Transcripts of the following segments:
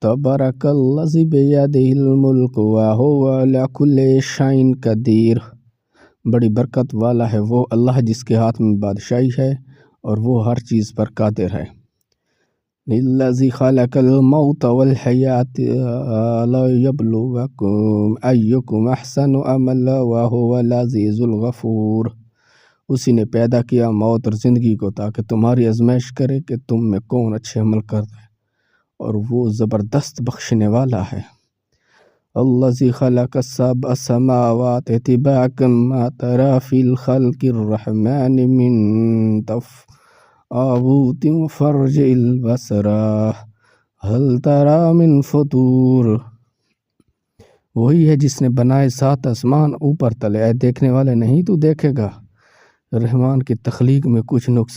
تبارکالذی بیدہ الملک وہو علی کل شیء قدیر۔ بڑی برکت والا ہے وہ اللہ جس کے ہاتھ میں بادشاہی ہے اور وہ ہر چیز پر قادر ہے۔ الذی خلق الموت والحیاۃ لیبلوکم ایکم احسن عملا وہو العزیز الغفور۔ اسی نے پیدا کیا موت اور زندگی کو تاکہ تمہاری آزمائش کرے کہ تم میں کون اچھے عمل کرتا ہے، اور وہ زبردست بخشنے والا ہے۔ الذی خلق سبع سماوات طباقا ما تری فی خلق الرحمن من تفاوت فارجع البصر هل تری من فطور۔ وہی ہے جس نے بنائے 7 آسمان اوپر تلے، اے دیکھنے والے نہیں تو دیکھے گا رحمان کی تخلیق میں کچھ نقص؟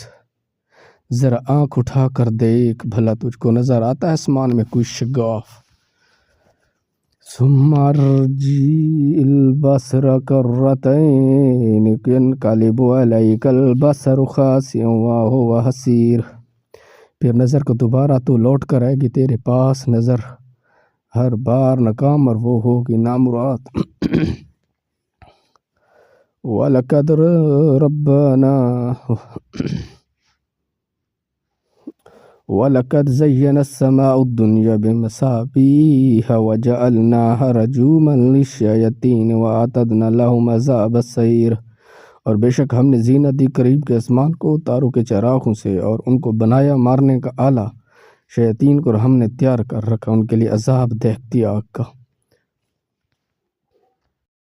ذرا آنکھ اٹھا کر دیکھ بھلا تجھ کو نظر آتا ہے آسمان میں کوئی شگاف؟ ثم ارجع البصر کرتین ينقلب الیک البصر خاسئا وهو حسیر۔ پھر نظر کو دوبارہ تو لوٹ کر آئے گی تیرے پاس نظر ہر بار ناکام، اور وہ ہوگی نامراد۔ وَلَقَدْ رَبَّنَا وَلَقَدْ زَيَّنَا السَّمَاءَ الدُّنْيَا بِمَصَابِيحَ وَجَعَلْنَاهَا رُجُومًا لِلشَّيَاطِينِ وَأَعْتَدْنَا لَهُمْ عَذَابَ السَّعِيرِ۔ اور بے شک ہم نے زینت دی قریب کے آسمان کو تاروں کے چراغوں سے، اور ان کو بنایا مارنے کا آلہ شیاطین کو، اور ہم نے تیار کر رکھا ان کے لیے عذاب دیکھتی آگ کا۔